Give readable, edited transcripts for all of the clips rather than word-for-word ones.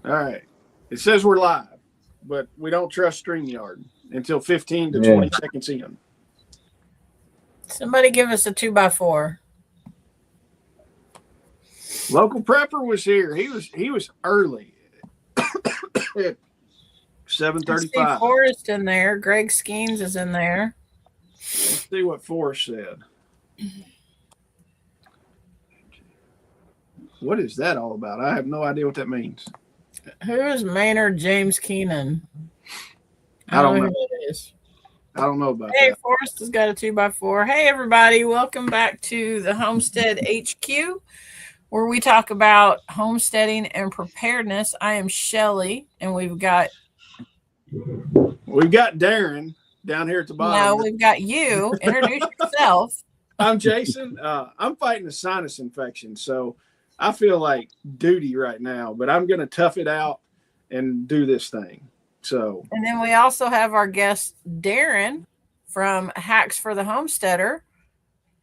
All right. It says we're live, but we don't trust StreamYard until 15 to 20 seconds in. Somebody give us a 2x4. Local Prepper was here. He was early at 7:35. Forrest in there. Greg Skeens is in there. Let's see what Forrest said. What is that all about? I have no idea what that means. Who is Maynard James Keenan? I don't know. Who that is. I don't know about Hey, that. Forrest has got a 2x4. Hey, everybody. Welcome back to the Homestead HQ, where we talk about homesteading and preparedness. I am Shelly, and we've got Darren down here at the bottom. No, we've got you. Introduce yourself. I'm Jason. I'm fighting a sinus infection, so I feel like duty right now, but I'm going to tough it out and do this thing. So, and then we also have our guest Darren from Hacks for the Homesteader.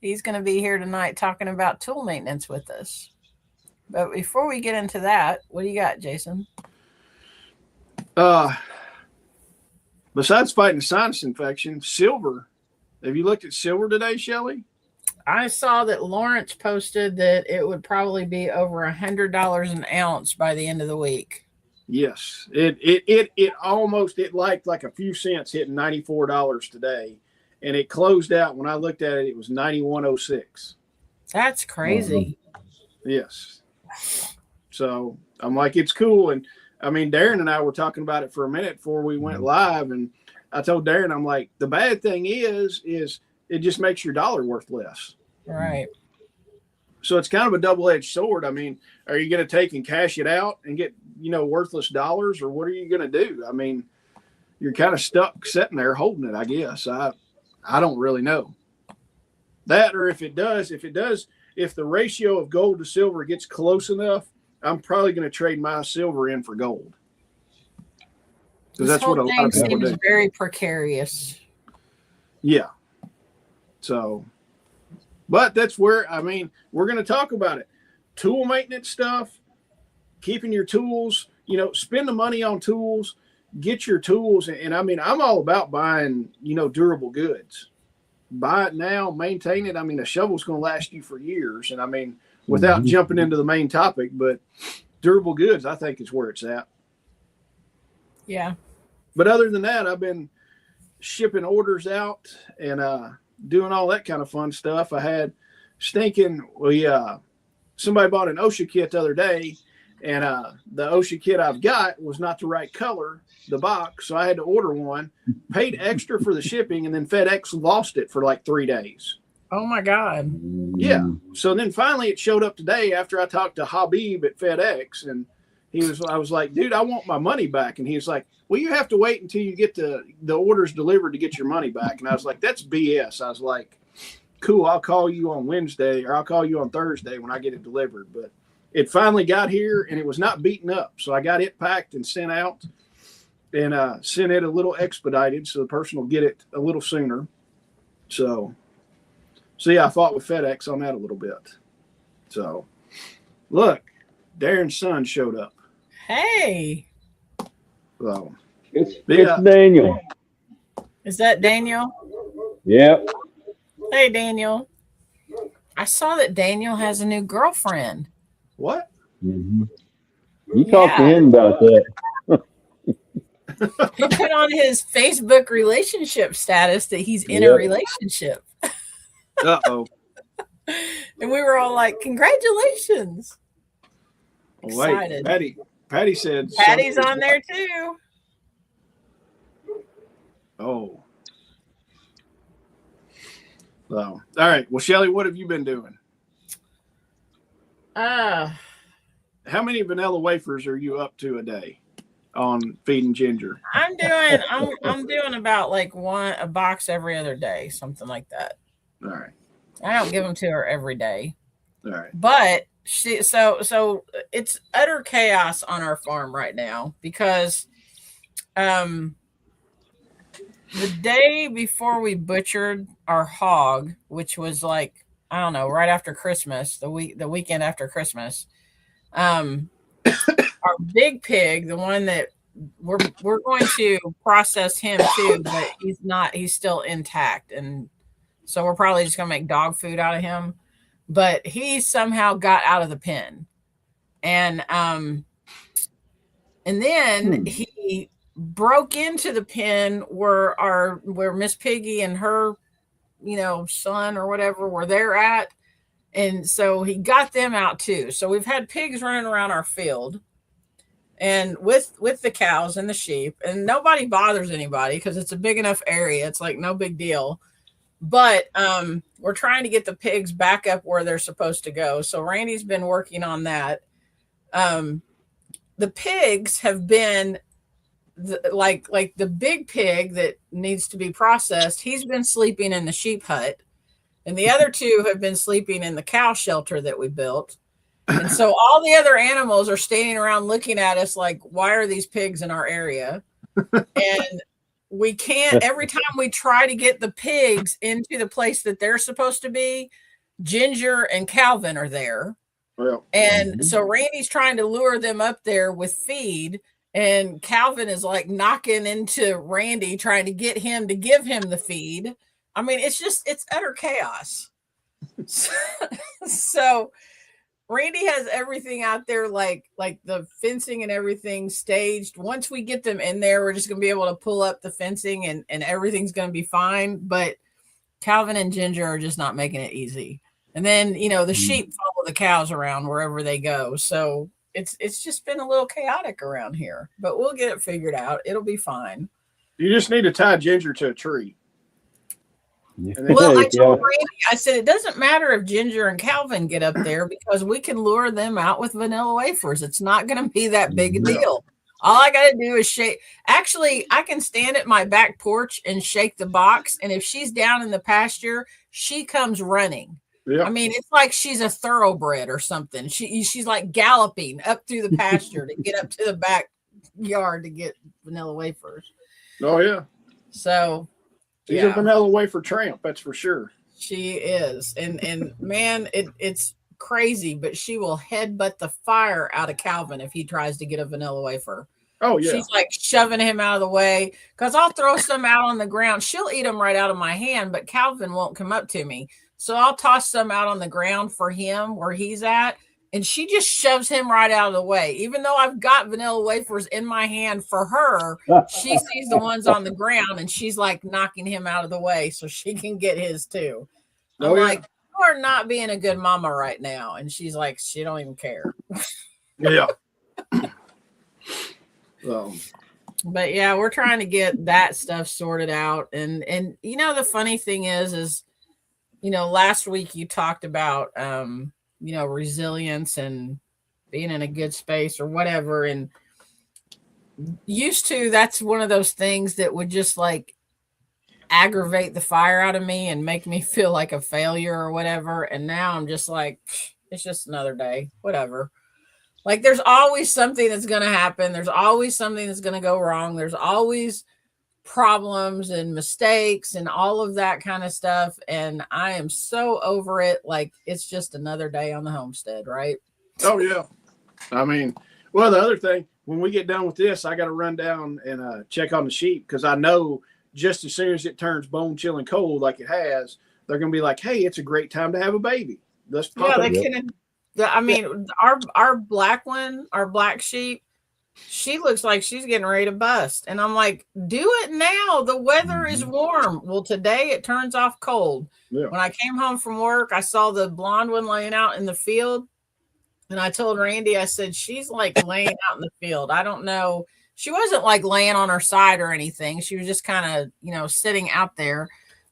He's going to be here tonight talking about tool maintenance with us. But before we get into that, what do you got, Jason? Besides fighting a sinus infection, silver. Have you looked at silver today, Shelly? I saw that Lawrence posted that it would probably be over $100 an ounce by the end of the week. Yes, it almost like a few cents hitting $94 today, and it closed out when I looked at it. It was 91.06. That's crazy. Yes. So I'm like, it's cool, and I mean, Darren and I were talking about it for a minute before we went live, and I told Darren, I'm like, the bad thing is it just makes your dollar worth less. Right. So it's kind of a double-edged sword. I mean, are you going to take and cash it out and get, worthless dollars, or what are you going to do? I mean, you're kind of stuck sitting there holding it, I guess. I don't really know. That, or if the ratio of gold to silver gets close enough, I'm probably going to trade my silver in for gold. Because that's what a lot of people do. Very precarious. Yeah. So, but that's where, we're going to talk about it. Tool maintenance stuff, keeping your tools, spend the money on tools, get your tools. And I'm all about buying, durable goods. Buy it now, maintain it. A shovel's going to last you for years. And without jumping into the main topic, but durable goods, I think is where it's at. Yeah. But other than that, I've been shipping orders out and doing all that kind of fun stuff. I had somebody bought an OSHA kit the other day, and the OSHA kit I've got was not the right color, the box, so I had to order one, paid extra for the shipping, and then FedEx lost it for like 3 days. Oh my God. Yeah. So then finally it showed up today after I talked to Habib at FedEx, and I was like, dude, I want my money back. And he was like, well, you have to wait until you get the orders delivered to get your money back. And I was like, that's BS. I was like, cool, I'll call you on Wednesday, or I'll call you on Thursday when I get it delivered. But it finally got here, and it was not beaten up. So I got it packed and sent out, and sent it a little expedited so the person will get it a little sooner. So yeah, I fought with FedEx on that a little bit. So look, Darren's son showed up. Hey. So it's Daniel. Is that Daniel? Yep. Hey, Daniel. I saw that Daniel has a new girlfriend. What? Mm-hmm. You talk to him about that. He put on his Facebook relationship status that he's in a relationship. Uh-oh. And we were all like, congratulations. Excited. Wait, Patty said. Patty's on there too. Oh. So, all right. Well, Shelly, what have you been doing? How many vanilla wafers are you up to a day on feeding Ginger? I'm doing about like a box every other day, something like that. All right. I don't give them to her every day. All right. But so it's utter chaos on our farm right now because the day before we butchered our hog, which was like, I don't know, right after Christmas, the weekend after Christmas, our big pig, the one that we're going to process him too, but he's still intact, and so we're probably just gonna make dog food out of him. But he somehow got out of the pen, and then he broke into the pen where Miss Piggy and her, son or whatever were there at. And so he got them out too. So we've had pigs running around our field and with the cows and the sheep, and nobody bothers anybody because it's a big enough area. It's like no big deal. But we're trying to get the pigs back up where they're supposed to go. So Randy's been working on that. The pigs have been like the big pig that needs to be processed. He's been sleeping in the sheep hut, and the other two have been sleeping in the cow shelter that we built. And so all the other animals are standing around looking at us like, why are these pigs in our area? And we can't, every time we try to get the pigs into the place that they're supposed to be, Ginger and Calvin are there. Well, and so Randy's trying to lure them up there with feed, and Calvin is like knocking into Randy, trying to get him to give him the feed. I mean, it's utter chaos. So Randy has everything out there, like the fencing and everything staged. Once we get them in there, we're just going to be able to pull up the fencing and everything's going to be fine. But Calvin and Ginger are just not making it easy. And then, the sheep follow the cows around wherever they go. So it's just been a little chaotic around here, but we'll get it figured out. It'll be fine. You just need to tie Ginger to a tree. Well, I told Randy, I said, it doesn't matter if Ginger and Calvin get up there because we can lure them out with vanilla wafers. It's not going to be that big a deal. All I got to do is shake. Actually, I can stand at my back porch and shake the box. And if she's down in the pasture, she comes running. Yeah. I mean, it's like she's a thoroughbred or something. She's like galloping up through the pasture to get up to the backyard to get vanilla wafers. Oh, yeah. So she's a vanilla wafer tramp, that's for sure. She is. And man, it's crazy, but she will headbutt the fire out of Calvin if he tries to get a vanilla wafer. Oh, yeah. She's like shoving him out of the way because I'll throw some out on the ground. She'll eat them right out of my hand, but Calvin won't come up to me. So I'll toss some out on the ground for him where he's at, and she just shoves him right out of the way. Even though I've got vanilla wafers in my hand for her, she sees the ones on the ground, and she's like knocking him out of the way so she can get his too. I'm like, you are not being a good mama right now. And she's like, she don't even care. Yeah. But yeah, we're trying to get that stuff sorted out. And the funny thing is, last week you talked about, resilience and being in a good space or whatever. And that's one of those things that would just like aggravate the fire out of me and make me feel like a failure or whatever. And now I'm just like, it's just another day, whatever. Like there's always something that's going to happen. There's always something that's going to go wrong. There's always problems and mistakes and all of that kind of stuff. And I am so over it. Like it's just another day on the homestead, right? Oh, yeah. I mean, well, the other thing, when we get done with this, I got to run down and check on the sheep because I know just as soon as it turns bone chilling cold like it has, they're going to be like, hey, it's a great time to have a baby. Let's pop our black one, our black sheep, she looks like she's getting ready to bust. And I'm like, do it now. The weather is warm. Well, today it turns off cold. Yeah. When I came home from work, I saw the blonde one laying out in the field. And I told Randy, I said, she's like laying out in the field. I don't know. She wasn't like laying on her side or anything. She was just kind of, sitting out there.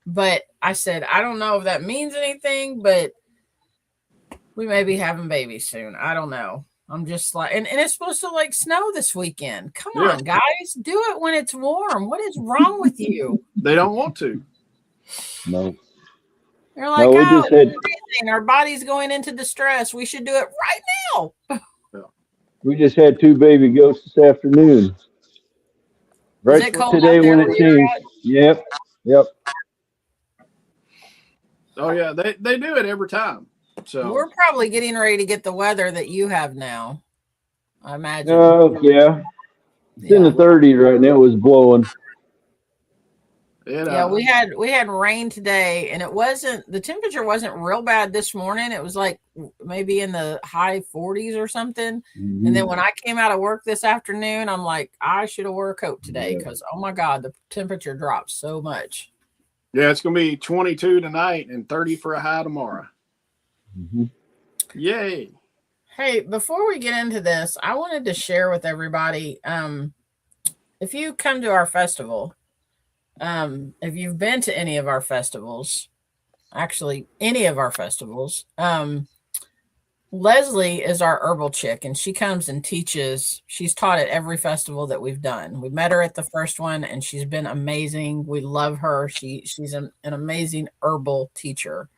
But I said, I don't know if that means anything, but we may be having babies soon. I don't know. I'm just like, and it's supposed to like snow this weekend. Come on, guys, do it when it's warm. What is wrong with you? They don't want to. No. They're like, our body's going into distress. We should do it right now. We just had 2 baby goats this afternoon. Right today when it changed. Yep. Oh yeah, they do it every time. So we're probably getting ready to get the weather that you have now. I imagine. Oh, yeah. It's in the 30s right now. It was blowing. Yeah, we had rain today, and the temperature wasn't real bad this morning. It was like maybe in the high 40s or something. Mm-hmm. And then when I came out of work this afternoon, I'm like, I should have wore a coat today because oh my God, the temperature dropped so much. Yeah, it's gonna be 22 tonight and 30 for a high tomorrow. Mm-hmm. Yay! Hey, before we get into this, I wanted to share with everybody. If you come to our festival. If you've been to any of our festivals, actually any of our festivals, Leslie is our herbal chick, and she comes and teaches. She's taught at every festival that we've done. We met her at the first one, and she's been amazing. We love her. She's an amazing herbal teacher.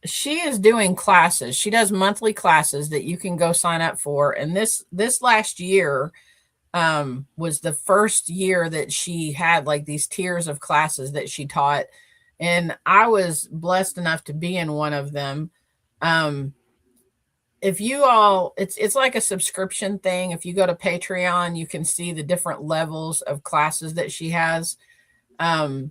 She is doing classes. She does monthly classes that you can go sign up for. And this last year, was the first year that she had like these tiers of classes that she taught, and I was blessed enough to be in one of them. If you all, it's like a subscription thing. If you go to Patreon, you can see the different levels of classes that she has. And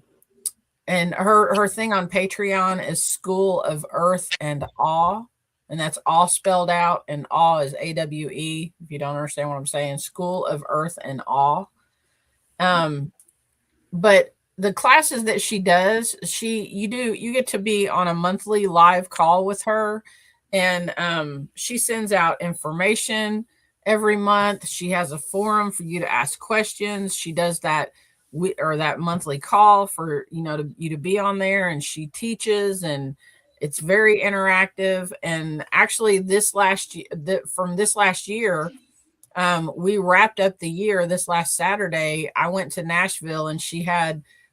her thing on Patreon is School of Earth and Awe. And that's all spelled out, and awe is AWE. If you don't understand what I'm saying, School of Earth and Awe. But the classes that she does, you get to be on a monthly live call with her, and she sends out information every month. She has a forum for you to ask questions. She does that that monthly call for you to be on there, and she teaches, and it's very interactive. And actually from this last year, we wrapped up the year this last Saturday. I went to Nashville, and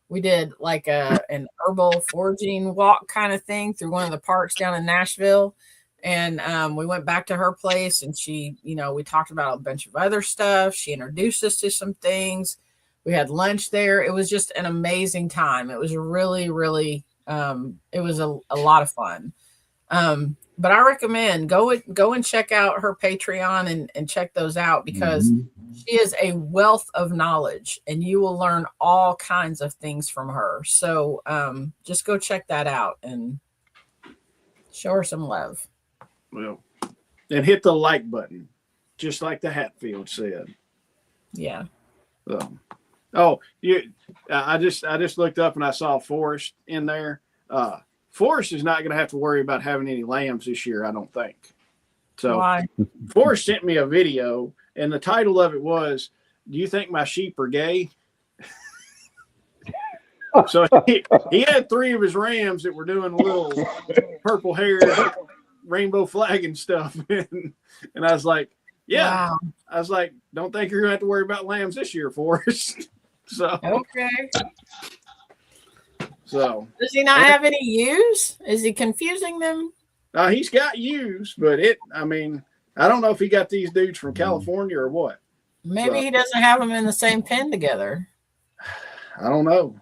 we did like an herbal foraging walk kind of thing through one of the parks down in Nashville. And we went back to her place, and she, we talked about a bunch of other stuff. She introduced us to some things. We had lunch there. It was just an amazing time. It was really, really it was a lot of fun. But I recommend go and check out her Patreon and check those out, because she is a wealth of knowledge, and you will learn all kinds of things from her. So just go check that out and show her some love. Well, and hit the like button, just like the Hatfield said. Yeah. I just looked up and I saw Forrest in there. Forrest is not going to have to worry about having any lambs this year, I don't think. So why? Forrest sent me a video, and the title of it was, "Do you think my sheep are gay?" So he had 3 of his rams that were doing little purple hair, rainbow flag and stuff. And I was like, yeah, wow. I was like, don't think you're going to have to worry about lambs this year, Forrest. So, okay. So does he not have any ewes? Is he confusing them? He's got ewes, but I don't know if he got these dudes from California or what. Maybe he doesn't have them in the same pen together. I don't know.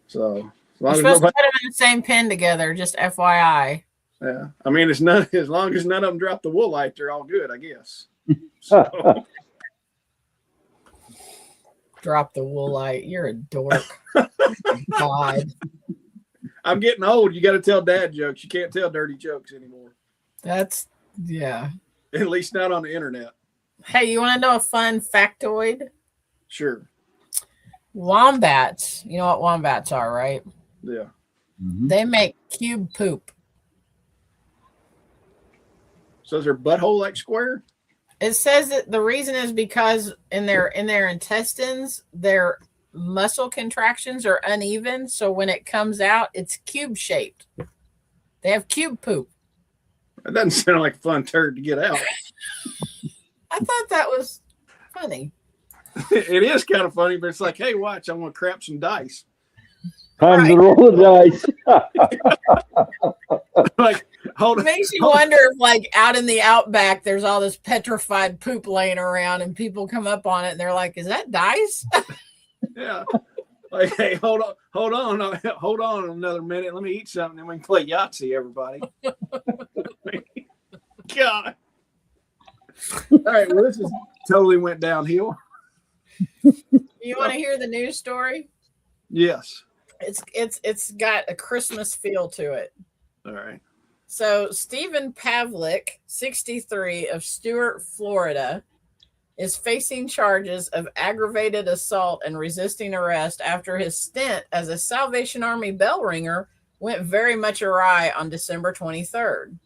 So you're supposed to put them in the same pen together, just FYI. Yeah. It's not, as long as none of them drop the woolite, they're all good, I guess. So. Drop the woolite. You're a dork. God. I'm getting old. You got to tell dad jokes. You can't tell dirty jokes anymore. Yeah. At least not on the internet. Hey, you want to know a fun factoid? Sure. Wombats. You know what wombats are, right? Yeah. Mm-hmm. They make cube poop. So is their butthole like square? It says that the reason is because in their intestines, their muscle contractions are uneven. So when it comes out, it's cube shaped. They have cube poop. That doesn't sound like a fun turd to get out. I thought that was funny. It is kind of funny, but it's like, hey, watch, I'm going to crap some dice. Time to roll the dice. Like, hold on. It makes you wonder if, like, out in the outback, there's all this petrified poop laying around, and people come up on it, and they're like, "Is that dice?" Yeah. Like, hey, hold on another minute. Let me eat something, and we can play Yahtzee, everybody. God. All right. Well, this is totally went downhill. You want to hear the news story? Yes. It's got a Christmas feel to it. All right. So Stephen Pavlik, 63, of Stuart, Florida, is facing charges of aggravated assault and resisting arrest after his stint as a Salvation Army bell ringer went very much awry on December 23rd.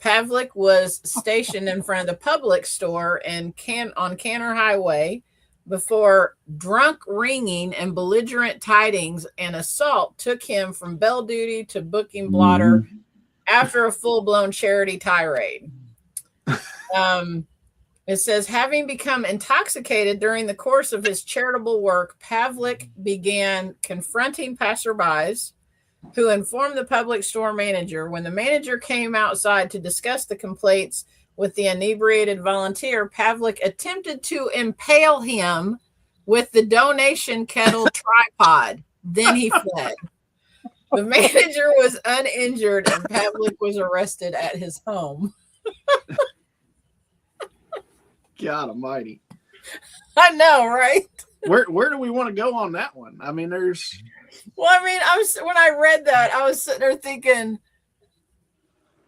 Pavlik was stationed in front of the Publix store on Canner Highway before drunk ringing and belligerent tidings and assault took him from bell duty to booking blotter after a full-blown charity tirade. It says, having become intoxicated during the course of his charitable work, Pavlik began confronting passerbys who informed the public store manager. When the manager came outside to discuss the complaints with the inebriated volunteer, Pavlik attempted to impale him with the donation kettle tripod. Then he fled. The manager was uninjured and Pavlik was arrested at his home. God almighty. I know, right? Where do we want to go on that one? I mean, there's... Well, I mean, when I read that, I was sitting there thinking,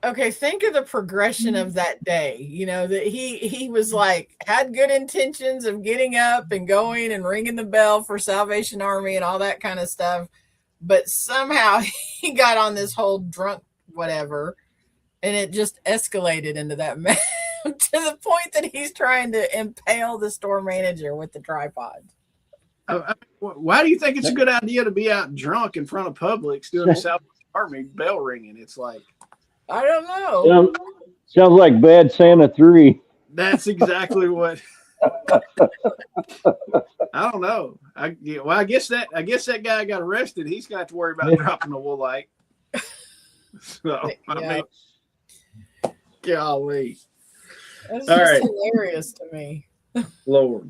okay, think of the progression of that day. You know, that he was like, had good intentions of getting up and going and ringing the bell for Salvation Army and all that kind of stuff. But somehow he got on this whole drunk whatever, and it just escalated into that mess to the point that he's trying to impale the store manager with the tripod. Why do you think it's a good idea to be out drunk in front of Publix doing the Salvation Army bell ringing? It's like, I don't know. Sounds like Bad Santa 3. That's exactly what. I don't know. I guess that guy got arrested. He's got to worry about dropping the woolite. So I mean, golly, that's just hilarious to me. Lord.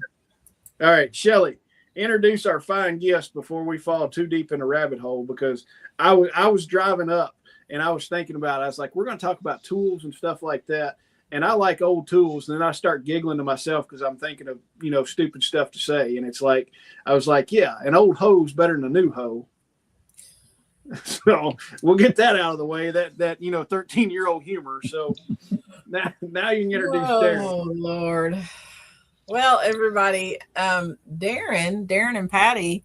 All right, Shelley, introduce our fine guest before we fall too deep in a rabbit hole, because I was driving up and I was thinking about it. I was like, we're going to talk about tools and stuff like that. And I like old tools. And then I start giggling to myself because I'm thinking of, stupid stuff to say. And it's like, I was like, yeah, an old hoe's better than a new hoe. So we'll get that out of the way, that 13-year-old humor. So now you can introduce Darren. Oh, Lord. Well, everybody, Darren and Patty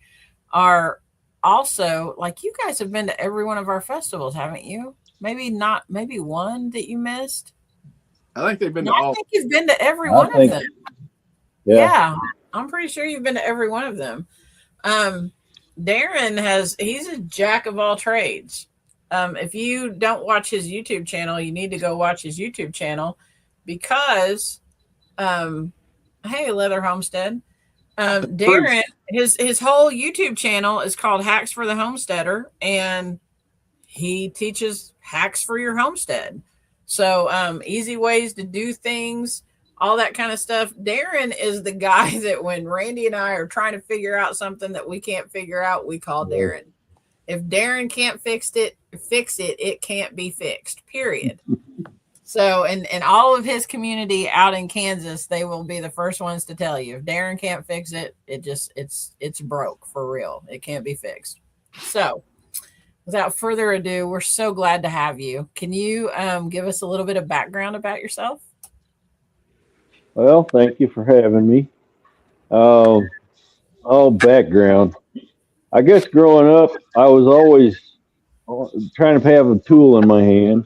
are also, like, you guys have been to every one of our festivals, haven't you? Maybe one that you missed. I think they've been to all. I think you've been to every one of them. Yeah, I'm pretty sure you've been to every one of them. Darren he's a jack of all trades. If you don't watch his YouTube channel, you need to go watch his YouTube channel because, hey, Leather Homestead. Darren, his whole YouTube channel is called Hacks for the Homesteader, and he teaches hacks for your homestead. So easy ways to do things, all that kind of stuff. Darren is the guy that when Randy and I are trying to figure out something that we can't figure out, we call Darren. If Darren can't fix it, it can't be fixed, period. So, and all of his community out in Kansas, they will be the first ones to tell you, if Darren can't fix it, it's broke for real. It can't be fixed. So without further ado, we're so glad to have you. Can you give us a little bit of background about yourself? Well, thank you for having me. Background. I guess growing up, I was always trying to have a tool in my hand.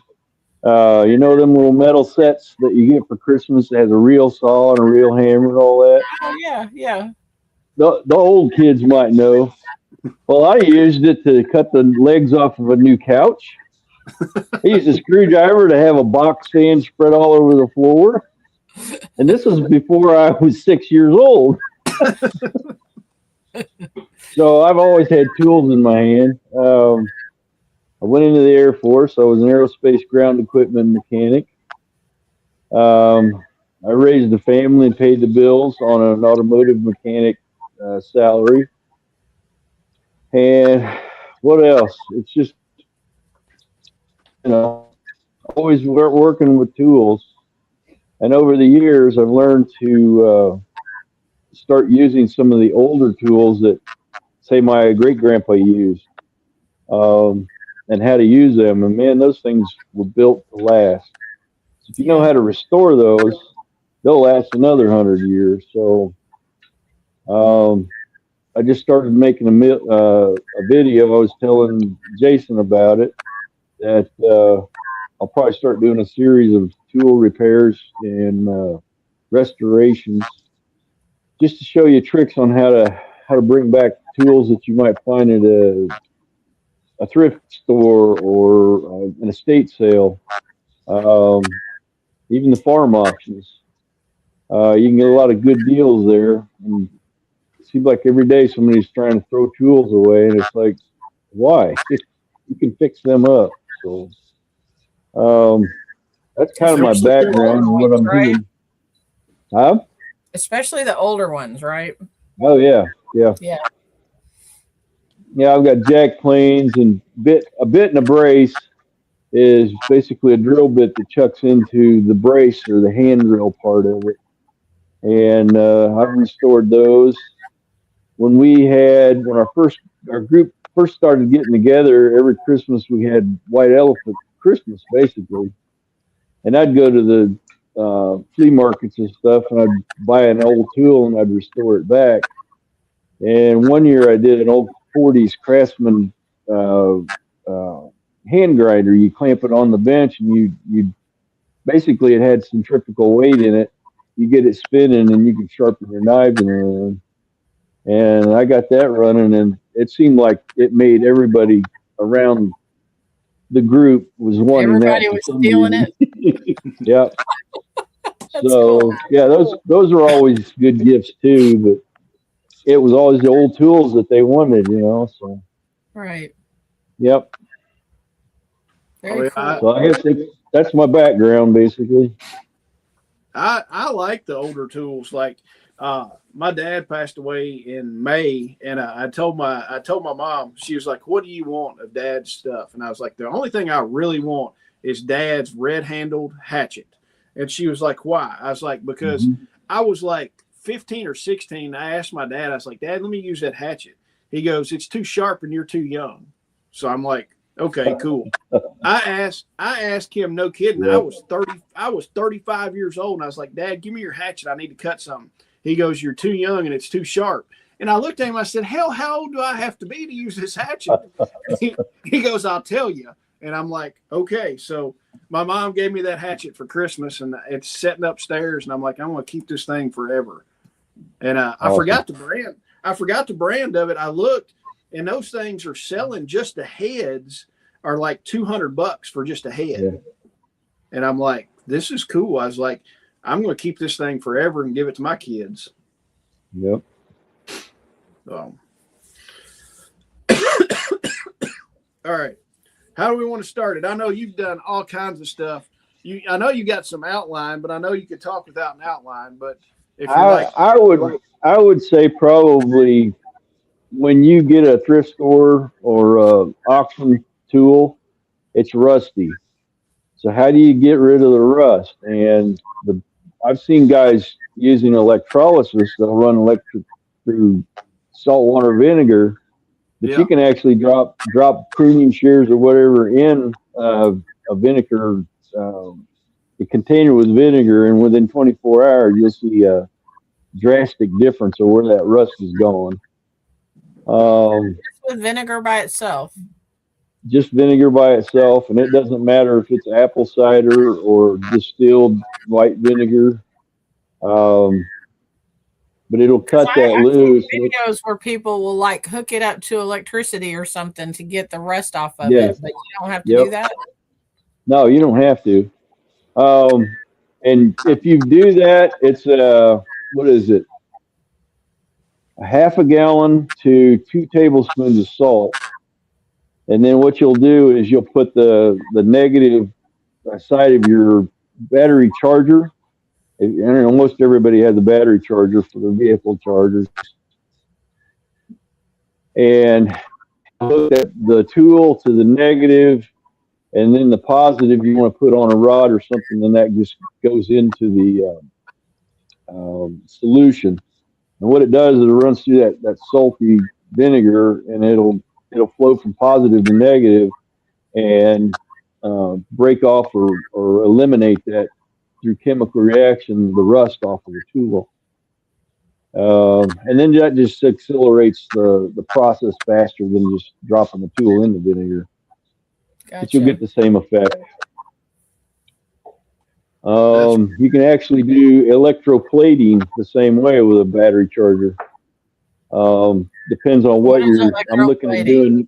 Them little metal sets that you get for Christmas that has a real saw and a real hammer and all that? Oh, yeah. The old kids might know. Well, I used it to cut the legs off of a new couch. I used a screwdriver to have a box stand spread all over the floor. And this was before I was 6 years old. So I've always had tools in my hand. I went into the Air Force. I was an aerospace ground equipment mechanic. I raised a family and paid the bills on an automotive mechanic salary. And what else? It's just, always working with tools. And over the years, I've learned to start using some of the older tools that, say, my great grandpa used, and how to use them. And man, those things were built to last. So if you know how to restore those, they'll last another 100 years. So I just started making a video. I was telling Jason about it, that I'll probably start doing a series of tool repairs and restorations, just to show you tricks on how to bring back tools that you might find at a thrift store or an estate sale, even the farm auctions. You can get a lot of good deals there. And it seems like every day somebody's trying to throw tools away, and it's like, why? You can fix them up. So that's kind of my background and what I'm doing. Huh? Especially the older ones, right? Oh yeah. Yeah, I've got jack planes, and a bit and a brace is basically a drill bit that chucks into the brace or the hand drill part of it. And I've restored those. When our group first started getting together, every Christmas we had white elephant Christmas basically, and I'd go to the flea markets and stuff, and I'd buy an old tool and I'd restore it back. And one year I did an old 40s Craftsman hand grinder. You clamp it on the bench, and you basically, it had centrifugal weight in it. You get it spinning, and you can sharpen your knives and everything. And I got that running, and it seemed like it made everybody around the group was wanting everybody that. Was stealing it. Yeah. So cool. yeah, those are always good gifts too. But it was always the old tools that they wanted, So Right. Yep. Very cool. So I guess that's my background basically. I like the older tools. Like my dad passed away in May, and I told my mom. She was like, "What do you want of Dad's stuff?" And I was like, "The only thing I really want is Dad's red-handled hatchet." And she was like, "Why?" I was like, "Because I was like 15 or 16. I asked my dad. I was like, "Dad, let me use that hatchet." He goes, "It's too sharp, and you're too young." So I'm like, "Okay, cool." I asked him, no kidding. Yeah. I was 35 years old, and I was like, "Dad, give me your hatchet. I need to cut something." He goes, "You're too young and it's too sharp." And I looked at him, I said, "Hell, how old do I have to be to use this hatchet?" He goes, "I'll tell you." And I'm like, okay. So my mom gave me that hatchet for Christmas, and it's sitting upstairs, and I'm like, I'm going to keep this thing forever. And Awesome. I forgot the brand. I forgot the brand of it. I looked, and those things are selling, just the heads are like $200 for just a head. Yeah. And I'm like, this is cool. I was like, I'm going to keep this thing forever and give it to my kids. Yep. All right. How do we want to start it? I know you've done all kinds of stuff. I know you got some outline, but I know you could talk without an outline. But if you're I would say probably when you get a thrift store or auction tool, it's rusty. So how do you get rid of the rust? And I've seen guys using electrolysis. They'll run electric through saltwater vinegar, but you can actually drop pruning shears or whatever in a vinegar, a container with vinegar, and within 24 hours you'll see a drastic difference of where that rust is going. Just with vinegar by itself. Just vinegar by itself, and it doesn't matter if it's apple cider or distilled white vinegar. But it'll cut that loose. Videos where people will like hook it up to electricity or something to get the rust off of it, but you don't have to do that. No, you don't have to. And if you do that, it's what is it? A half a gallon to 2 tablespoons of salt. And then what you'll do is you'll put the negative side of your battery charger. And almost everybody has a battery charger for their vehicle chargers. And hook the tool to the negative and then the positive you want to put on a rod or something, then that just goes into the solution. And what it does is it runs through that salty vinegar, and it'll flow from positive to negative, and break off or eliminate that through chemical reaction, the rust off of the tool. And then that just accelerates the process faster than just dropping the tool in the vinegar. Gotcha. But you'll get the same effect. You can actually do electroplating the same way with a battery charger. Depends on what I'm looking at doing.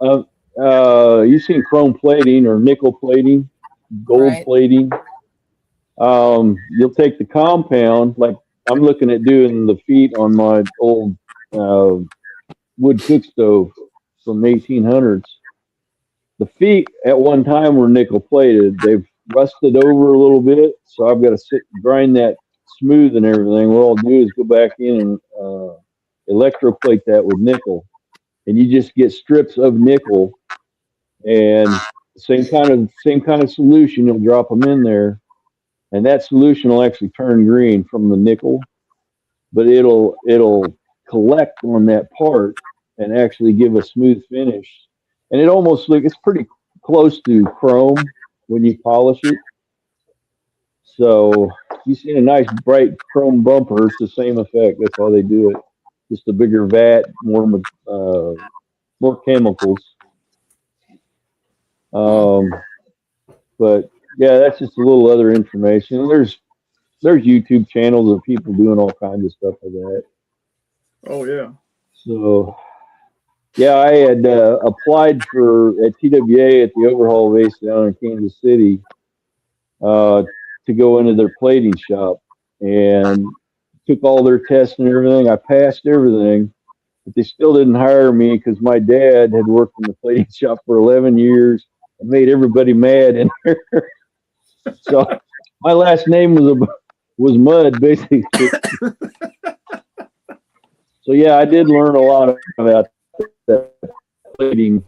You've seen chrome plating or nickel plating, gold plating. You'll take the compound, like I'm looking at doing the feet on my old wood cook stove from the 1800s. The feet at one time were nickel plated. They've rusted over a little bit, so I've got to sit and grind that smooth and everything. What I'll do is go back in and electroplate that with nickel, and you just get strips of nickel, and same kind of solution. You'll drop them in there, and that solution will actually turn green from the nickel, but it'll collect on that part and actually give a smooth finish. And it almost it's pretty close to chrome when you polish it. So you see a nice bright chrome bumper, it's the same effect. That's how they do it. Just a bigger vat, more chemicals. But yeah, that's just a little other information. There's YouTube channels of people doing all kinds of stuff like that. Oh yeah. So yeah, I had applied at TWA at the overhaul base down in Kansas City to go into their plating shop, and took all their tests and everything. I passed everything, but they still didn't hire me because my dad had worked in the plating shop for 11 years and made everybody mad in there. So my last name was Mud, basically. So yeah, I did learn a lot about that plating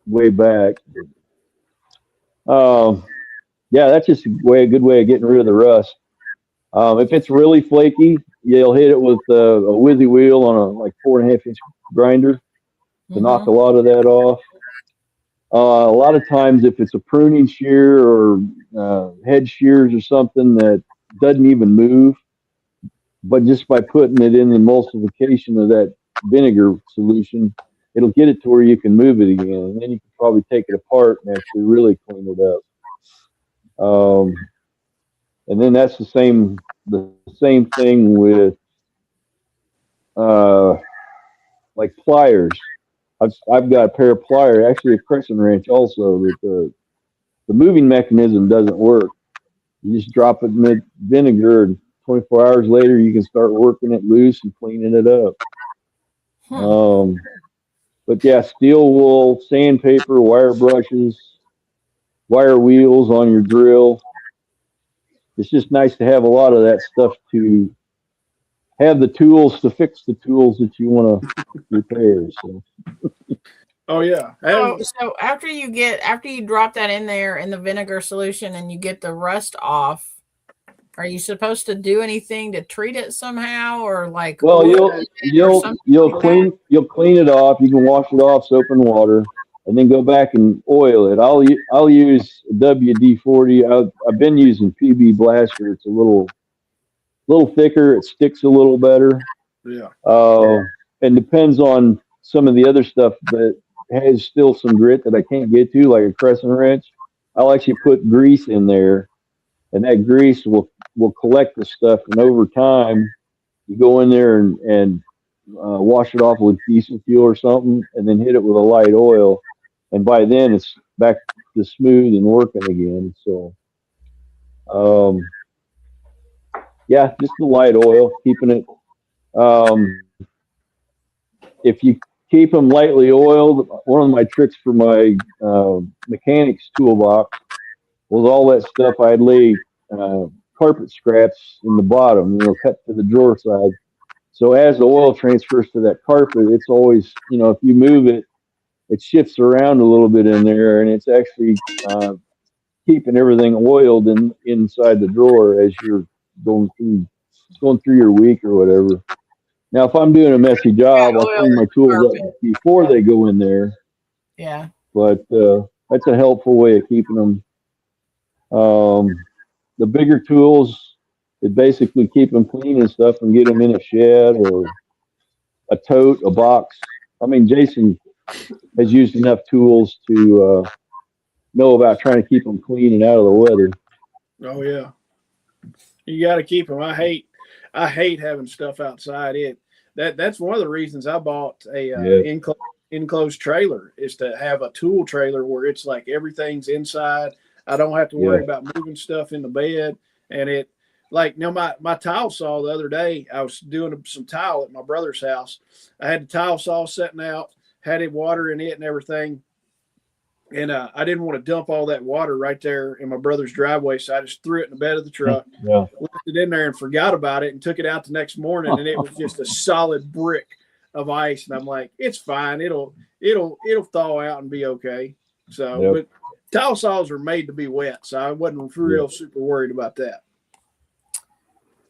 way back. Yeah, that's just a good way of getting rid of the rust. If it's really flaky, you'll hit it with a Wizzy wheel on a like 4.5-inch grinder to knock a lot of that off. A lot of times, if it's a pruning shear or head shears or something that doesn't even move, but just by putting it in the emulsification of that vinegar solution, it'll get it to where you can move it again, and then you can probably take it apart and actually really clean it up. And then that's the same thing with like pliers. I've got a pair of pliers, actually a crescent wrench also, that the moving mechanism doesn't work. You just drop it in the vinegar, and 24 hours later you can start working it loose and cleaning it up. But yeah, steel wool, sandpaper, wire brushes, wire wheels on your drill. It's just nice to have a lot of that stuff to have the tools to fix the tools that you want to repair. So. Oh yeah. So after you drop that in there in the vinegar solution and you get the rust off, are you supposed to do anything to treat it somehow, or like? Well, you'll clean it off. You can wash it off, soap and water, and then go back and oil it. I'll use WD-40. I've been using PB Blaster. It's a little thicker. It sticks a little better. Yeah. And depends on some of the other stuff that has still some grit that I can't get to, like a crescent wrench. I'll actually put grease in there, and that grease will collect the stuff. And over time, you go in there and wash it off with diesel fuel or something, and then hit it with a light oil. And by then, it's back to smooth and working again. So, yeah, just the light oil, keeping it. If you keep them lightly oiled, one of my tricks for my mechanics toolbox was all that stuff I'd lay carpet scraps in the bottom, cut to the drawer side. So as the oil transfers to that carpet, it's always, if you move it it shifts around a little bit in there, and it's actually keeping everything oiled inside the drawer as you're going through your week or whatever. Now, if I'm doing a messy job, I'll Oil clean my tools up carpet. before they go in there. Yeah. But that's a helpful way of keeping them. The bigger tools, it basically keep them clean and stuff, and get them in a shed or a tote, a box. I mean, Jason has used enough tools to know about trying to keep them clean and out of the weather. Oh yeah, you got to keep them. I hate having stuff outside. That's one of the reasons I bought a enclosed trailer, is to have a tool trailer where it's like everything's inside. I don't have to worry about moving stuff in the bed. And it, like, you know, my tile saw the other day, I was doing some tile at my brother's house. I had the tile saw setting out, had it water in it and everything. And I didn't want to dump all that water right there in my brother's driveway. So I just threw it in the bed of the truck, left it in there and forgot about it, and took it out the next morning. And it was just a solid brick of ice. And I'm like, it's fine. It'll thaw out and be okay. So, but tile saws are made to be wet. So I wasn't real super worried about that.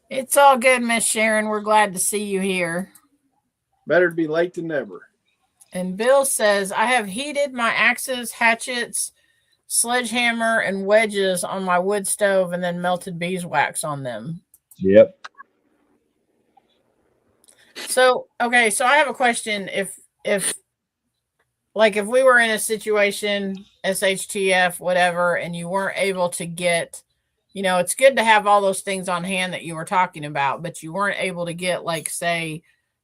It's all good, Miss Sharon. We're glad to see you here. Better to be late than never. And Bill says, I have heated my axes, hatchets, sledgehammer, and wedges on my wood stove and then melted beeswax on them. Yep. So, okay, so I have a question. If we were in a situation, SHTF, whatever, and you weren't able to get, you know, it's good to have all those things on hand that you were talking about, but you weren't able to get, like, say,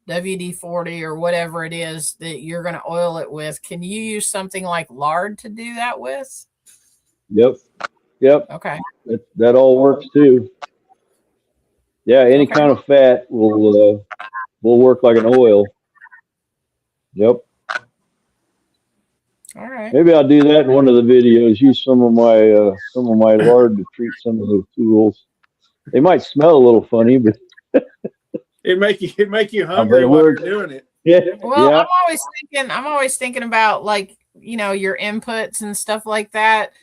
WD-40 or whatever it is that you're going to oil it with. Can you use something like lard to do that with? Yep. Okay. That all works too. Yeah, any kind of fat will work like an oil. Yep. All right. Maybe I'll do that in one of the videos. Use some of my lard to treat some of those tools. They might smell a little funny, but it make you hungry while you're doing it. Yeah. Well, yeah. I'm always thinking about, like, you know, your inputs and stuff like that.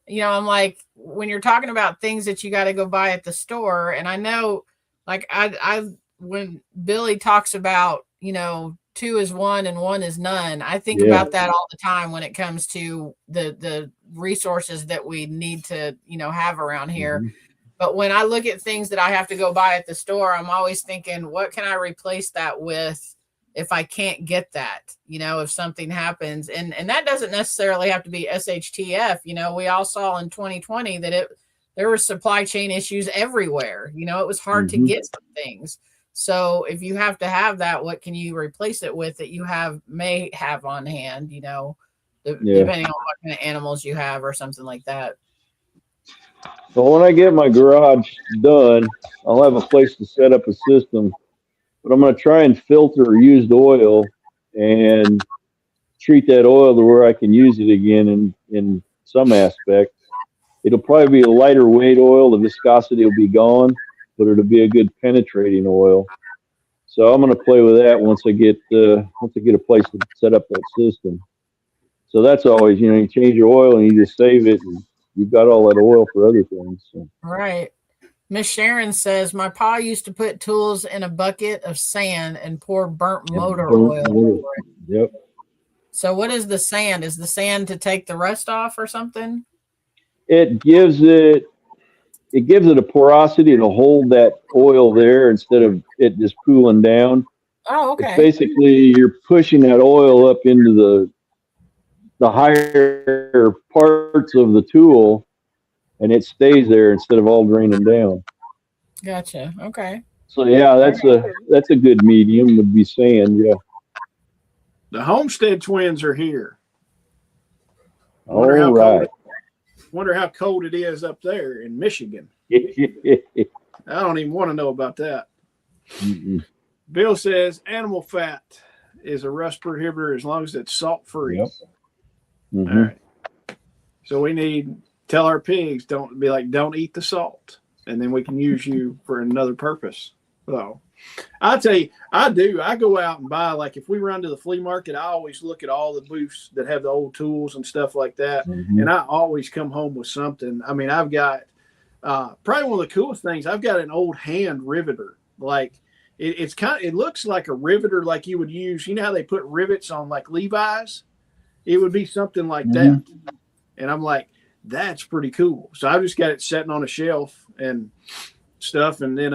You know, I'm like, when you're talking about things that you got to go buy at the store, and I know, like, I when Billy talks about, you know, 2 is 1 and 1 is none, I think about that all the time when it comes to the resources that we need to, you know, have around here. Mm-hmm. But when I look at things that I have to go buy at the store, I'm always thinking, what can I replace that with if I can't get that, you know, if something happens? And that doesn't necessarily have to be SHTF. You know, we all saw in 2020 that there were supply chain issues everywhere. You know, it was hard to get some things. So if you have to have that, what can you replace it with that you may have on hand, you know, depending on what kind of animals you have or something like that. So when I get my garage done, I'll have a place to set up a system, but I'm going to try and filter used oil and treat that oil to where I can use it again in some aspect. It'll probably be a lighter weight oil. The viscosity will be gone, but it'll be a good penetrating oil. So I'm going to play with that once I get a place to set up that system. So that's always, you know, you change your oil and you just save it, and you've got all that oil for other things. So. Right. Miss Sharon says, my pa used to put tools in a bucket of sand and pour burnt motor oil over it. Yep. So what is the sand? Is the sand to take the rust off or something? It gives it a porosity to hold that oil there instead of it just cooling down. Oh, okay. It's basically, you're pushing that oil up into the higher parts of the tool, and it stays there instead of all draining down. Gotcha. Okay. So yeah, that's a good medium, would be sand. Yeah. The Homestead twins are here. All right. Wonder how cold it is up there in Michigan. I don't even want to know about that. Mm-mm. Bill says animal fat is a rust prohibitor as long as it's salt free. Yep. Mm-hmm. All right. So we tell our pigs don't eat the salt, and then we can use you for another purpose. So I'll tell you, I do. I go out and buy, like if we run to the flea market, I always look at all the booths that have the old tools and stuff like that. Mm-hmm. And I always come home with something. I mean, I've got probably one of the coolest things. I've got an old hand riveter. Like it looks like a riveter like you would use. You know how they put rivets on like Levi's? It would be something like that. And I'm like, that's pretty cool. So I've just got it sitting on a shelf and stuff. And then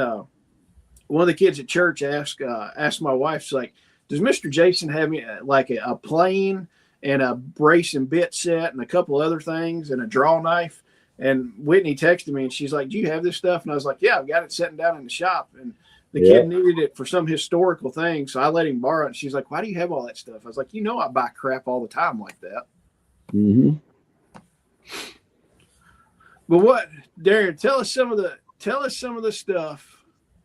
one of the kids at church asked my wife, she's like, does Mr. Jason have me like a plane and a brace and bit set and a couple other things and a draw knife? And Whitney texted me and she's like, do you have this stuff? And I was like, yeah, I've got it sitting down in the shop. And the kid needed it for some historical thing. So I let him borrow it. And she's like, why do you have all that stuff? I was like, I buy crap all the time like that. Mm-hmm. But what, Darren, tell us some of the stuff.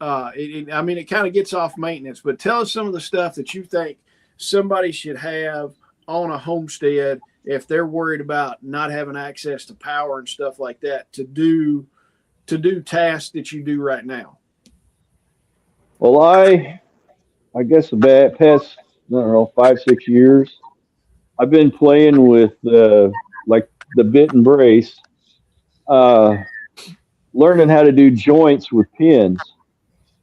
I mean, it kind of gets off maintenance, but tell us some of the stuff that you think somebody should have on a homestead if they're worried about not having access to power and stuff like that to do tasks that you do right now. Well, I guess the past, I don't know, 5-6 years, I've been playing with like the bit and brace, learning how to do joints with pins.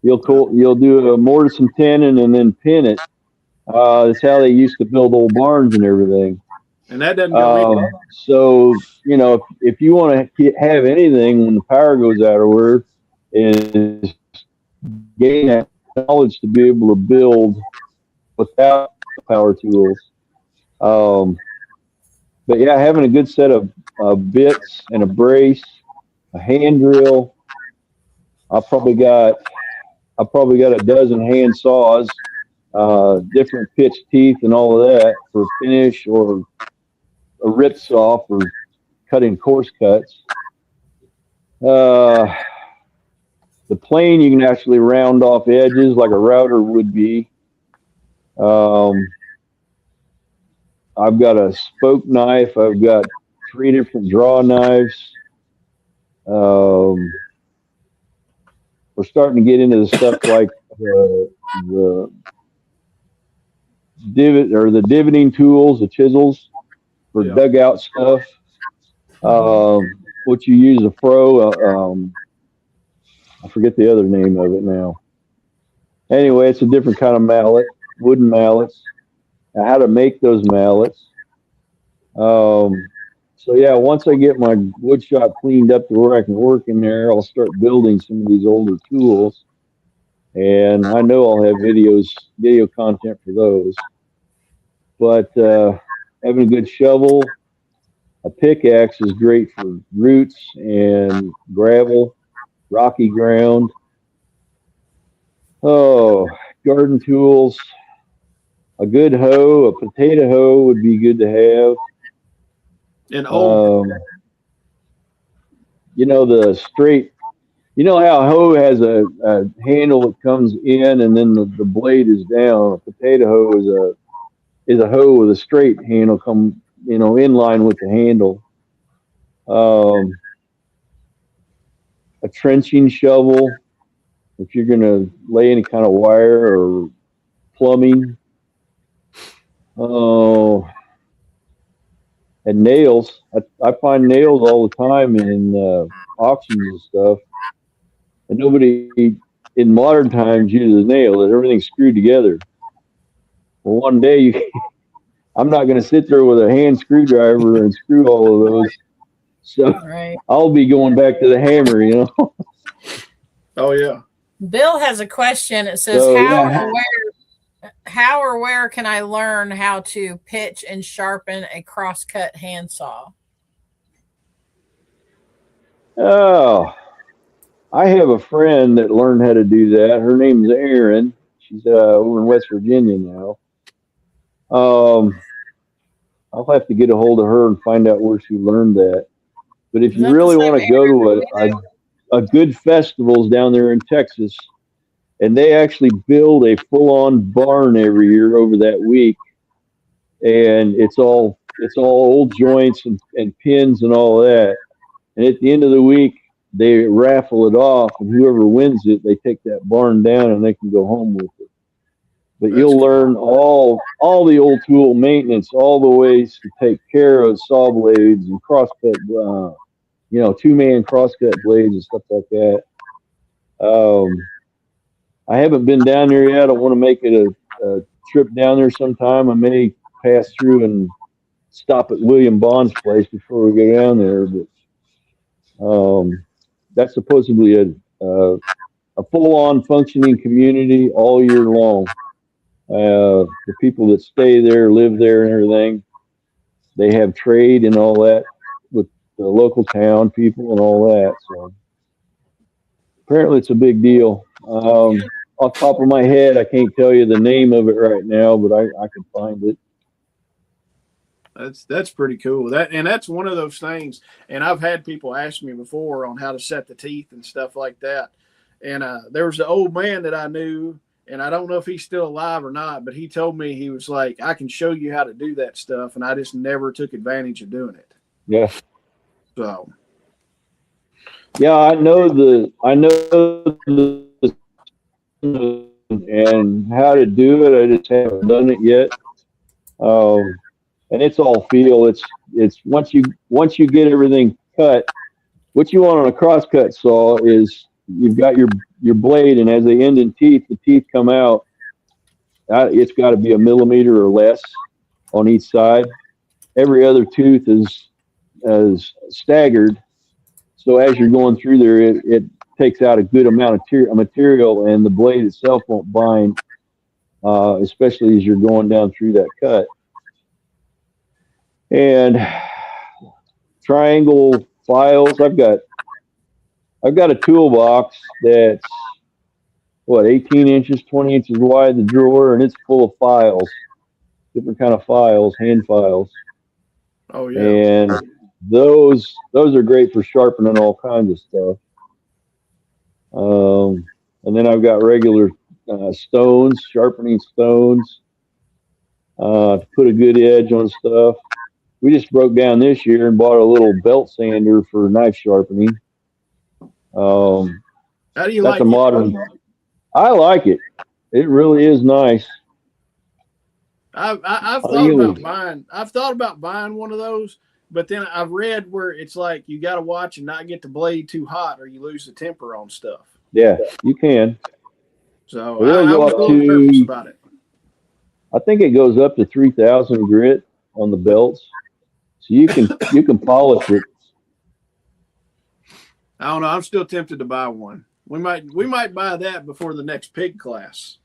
You'll do a mortise and tenon and then pin it. That's how they used to build old barns and everything. And that doesn't go in. So, if you want to have anything when the power goes out or where, is gain that knowledge to be able to build without power tools. But yeah, having a good set of bits and a brace, a hand drill. I probably got a dozen hand saws, different pitch teeth and all of that for finish or a rip saw for cutting coarse cuts. The plane you can actually round off edges like a router would be. I've got a spoke knife. I've got 3 different draw knives. We're starting to get into the stuff like the divoting tools, the chisels for dugout stuff. What you use a fro. I forget the other name of it now. Anyway, it's a different kind of mallet, wooden mallets. How to make those mallets. So yeah, once I get my wood shop cleaned up to where I can work in there, I'll start building some of these older tools. And I know I'll have video content for those. But having a good shovel, a pickaxe is great for roots and gravel, rocky ground. Oh, garden tools. A good hoe, a potato hoe would be good to have. And the straight, how a hoe has a handle that comes in and then the blade is down. A potato hoe is a hoe with a straight handle in line with the handle. A trenching shovel, if you're going to lay any kind of wire or plumbing. Oh, and nails. I find nails all the time in auctions and stuff. And nobody in modern times uses a nail. Everything's screwed together. Well, one day I'm not going to sit there with a hand screwdriver and screw all of those. So I'll be going back to the hammer, Oh yeah. Bill has a question. It says, how or where can I learn how to pitch and sharpen a crosscut handsaw? Oh, I have a friend that learned how to do that. Her name's Erin. She's over in West Virginia now. I'll have to get a hold of her and find out where she learned that. But if you really want to go to a good festivals down there in Texas, and they actually build a full-on barn every year over that week, and it's all old joints and pins and all that. And at the end of the week, they raffle it off, and whoever wins it, they take that barn down and they can go home with it. But That's you'll cool. learn all the old tool maintenance, all the ways to take care of saw blades and crosscut, 2-man crosscut blades and stuff like that. I haven't been down there yet. I want to make it a trip down there sometime. I may pass through and stop at William Bond's place before we go down there. But that's supposedly a full-on functioning community all year long. The people that stay there, live there, and everything, they have trade and all that with the local town people and all that. So apparently, it's a big deal. Off the top of my head, I can't tell you the name of it right now, but I can find it. That's pretty cool. That's one of those things. And I've had people ask me before on how to set the teeth and stuff like that. And there was an old man that I knew, and I don't know if he's still alive or not, but he told me, he was like, I can show you how to do that stuff, and I just never took advantage of doing it. Yeah. So. Yeah, I know the and how to do it. I just haven't done it yet. And it's all feel. It's once you get everything cut, what you want on a crosscut saw is you've got your blade, and as they end in teeth, the teeth come out. It's got to be a millimeter or less on each side. Every other tooth is staggered. So as you're going through there, it takes out a good amount of material, and the blade itself won't bind, especially as you're going down through that cut. And triangle files, I've got a toolbox that's 18 inches, 20 inches wide, the drawer, and it's full of files, different kind of files, hand files. Oh yeah. And those are great for sharpening all kinds of stuff. And then I've got regular stones, sharpening stones, to put a good edge on stuff. We just broke down this year and bought a little belt sander for knife sharpening. How do you like a modern. I like it. It really is nice. I've thought about buying one of those, but then I've read where it's like you got to watch and not get the blade too hot, or you lose the temper on stuff. Yeah, you can. So I was a little nervous about it. I think it goes up to 3,000 grit on the belts, so you can polish it. I don't know. I'm still tempted to buy one. We might buy that before the next pig class.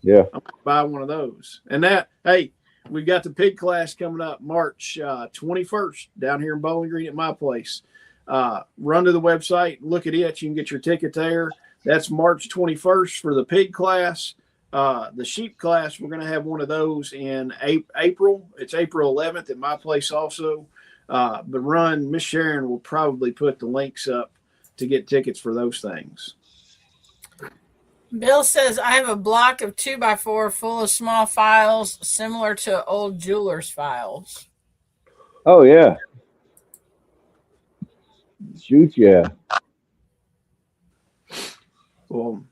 Yeah, I'm gonna buy one of those. And that, hey, we've got the pig class coming up March 21st down here in Bowling Green at my place. Run to the website, look at it. You can get your ticket there. That's March 21st for the pig class. The sheep class, we're going to have one of those in April. It's April 11th at my place also. But Miss Sharon will probably put the links up to get tickets for those things. Bill says, I have a block of 2x4 full of small files similar to old jeweler's files. Oh, yeah. Shoot, yeah. Well,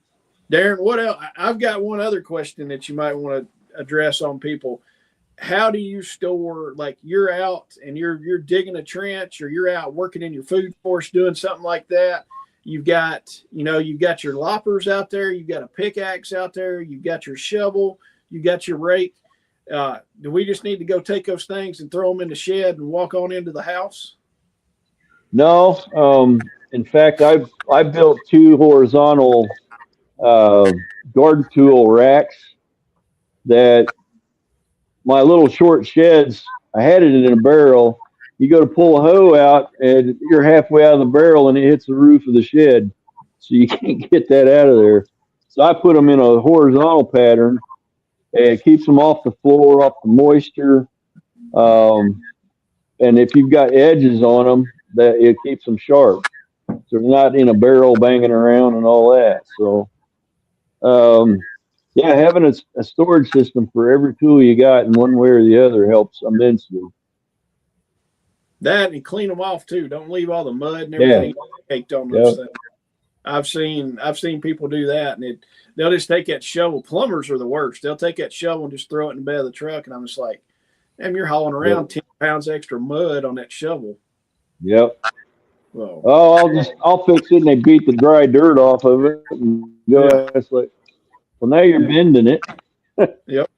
Darren, what else? I've got one other question that you might want to address on people. How do you store, like you're out and you're digging a trench, or you're out working in your food forest doing something like that? You've got your loppers out there, you've got a pickaxe out there, you've got your shovel, you've got your rake. Do we just need to go take those things and throw them in the shed and walk on into the house? No. In fact, I built 2 horizontal garden tool racks that my little short sheds, I had it in a barrel. You go to pull a hoe out and you're halfway out of the barrel and it hits the roof of the shed. So you can't get that out of there. So I put them in a horizontal pattern, and it keeps them off the floor, off the moisture. And if you've got edges on them, that it keeps them sharp. So they're not in a barrel banging around and all that. So, yeah, having a storage system for every tool you got in one way or the other helps immensely. That and clean them off too. Don't leave all the mud and everything caked on those things. I've seen people do that, and they'll just take that shovel. Plumbers are the worst. They'll take that shovel and just throw it in the bed of the truck, and I'm just like, damn, you're hauling around 10 pounds extra mud on that shovel. Yep. Whoa. Oh, I'll fix it, and they beat the dry dirt off of it, and go. It's like, well, now you're bending it. Yep.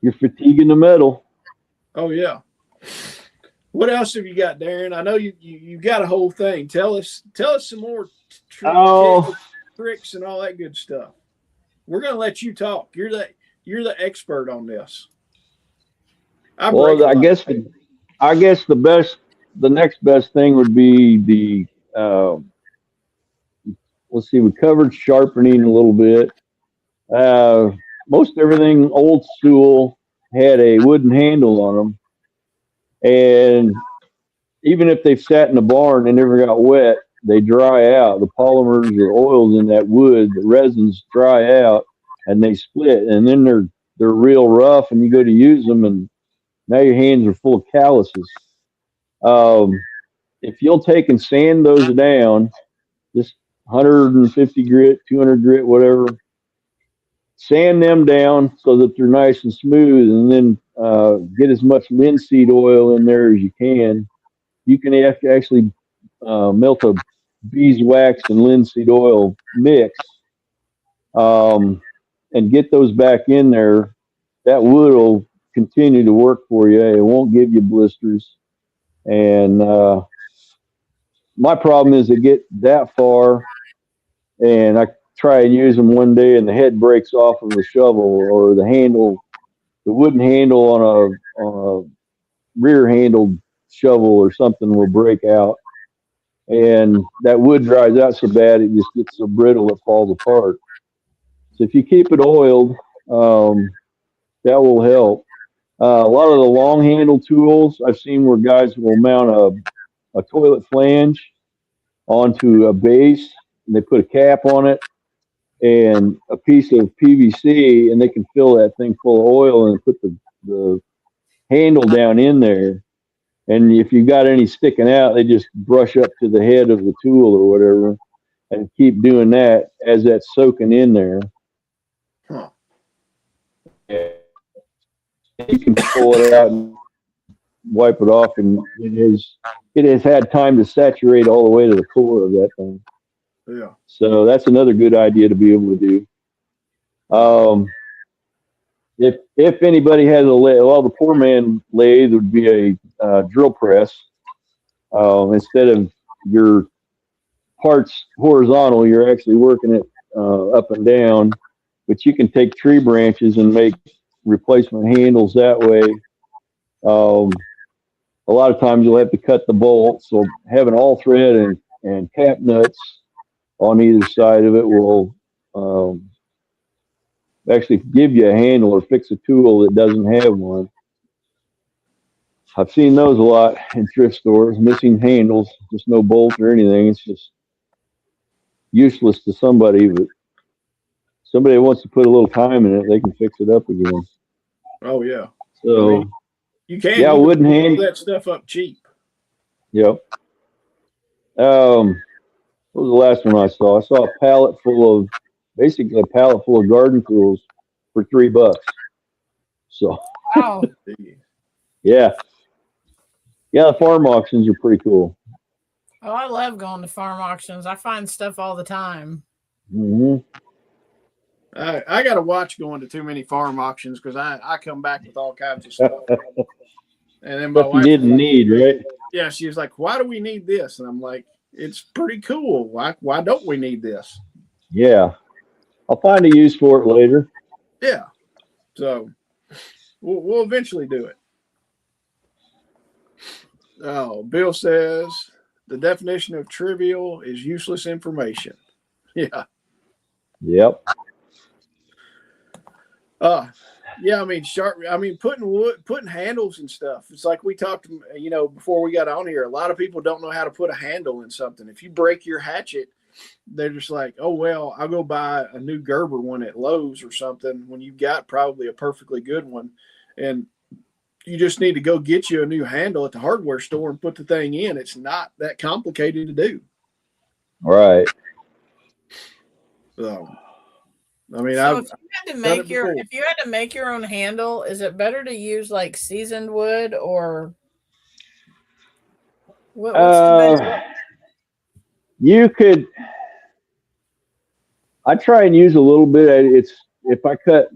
You're fatiguing the metal. Oh yeah. What else have you got, Darren? I know you got a whole thing. Tell us some more tricks and all that good stuff. We're gonna let you talk. You're the expert on this. I guess the next best thing would be the let's see, we covered sharpening a little bit. Most everything old school had a wooden handle on them. And even if they've sat in the barn and never got wet, they dry out. The polymers or oils in that wood, the resins dry out and they split. And then they're real rough, and you go to use them, and now your hands are full of calluses. If you'll take and sand those down, just 150 grit, 200 grit, whatever, sand them down so that they're nice and smooth, and then get as much linseed oil in there as you can. You can actually melt a beeswax and linseed oil mix, and get those back in there. That wood will continue to work for you. It won't give you blisters. And my problem is to get that far, and I try and use them one day, and the head breaks off of the shovel, or the handle, the wooden handle on a rear handled shovel or something will break out, and that wood dries out so bad it just gets so brittle it falls apart. So if you keep it oiled, that will help. A lot of the long handle tools I've seen where guys will mount a toilet flange onto a base, and they put a cap on it and a piece of PVC, and they can fill that thing full of oil and put the handle down in there. And if you've got any sticking out, they just brush up to the head of the tool or whatever, and keep doing that as that's soaking in there. Huh. Yeah. You can pull it out and wipe it off, and it has had time to saturate all the way to the core of that thing. Yeah. So that's another good idea to be able to do. If anybody has a lathe, well, the poor man lathe would be a drill press. Instead of your parts horizontal, you're actually working it up and down. But you can take tree branches and make replacement handles that way. A lot of times you'll have to cut the bolts. So having all thread and cap nuts on either side of it will actually give you a handle or fix a tool that doesn't have one. I've seen those a lot in thrift stores, missing handles, just no bolt or anything. It's just useless to somebody, but somebody that wants to put a little time in it, they can fix it up again. Oh yeah. So I mean, you can wooden hand that stuff up cheap. Yep. What was the last one I saw? I saw a pallet full of garden tools for $3. So Wow. yeah, the farm auctions are pretty cool. Oh, I love going to farm auctions. I find stuff all the time. Mm-hmm. I got to watch going to too many farm auctions because I come back with all kinds of stuff. And then my wife didn't need, right? Yeah, she was like, "Why do we need this?" And I'm like, "It's pretty cool. Why don't we need this?" Yeah, I'll find a use for it later. Yeah, so we'll eventually do it. Oh, Bill says the definition of trivial is useless information. Yeah. Yep. Yeah, I mean, putting handles and stuff. It's like we talked, before we got on here. A lot of people don't know how to put a handle in something. If you break your hatchet, they're just like, "Oh well, I'll go buy a new Gerber one at Lowe's or something." When you've got probably a perfectly good one, and you just need to go get you a new handle at the hardware store and put the thing in. It's not that complicated to do. Right. So, I mean, So I've if you had to make your own handle, is it better to use like seasoned wood or what's the best? You could. I try and use a little bit. It's if I cut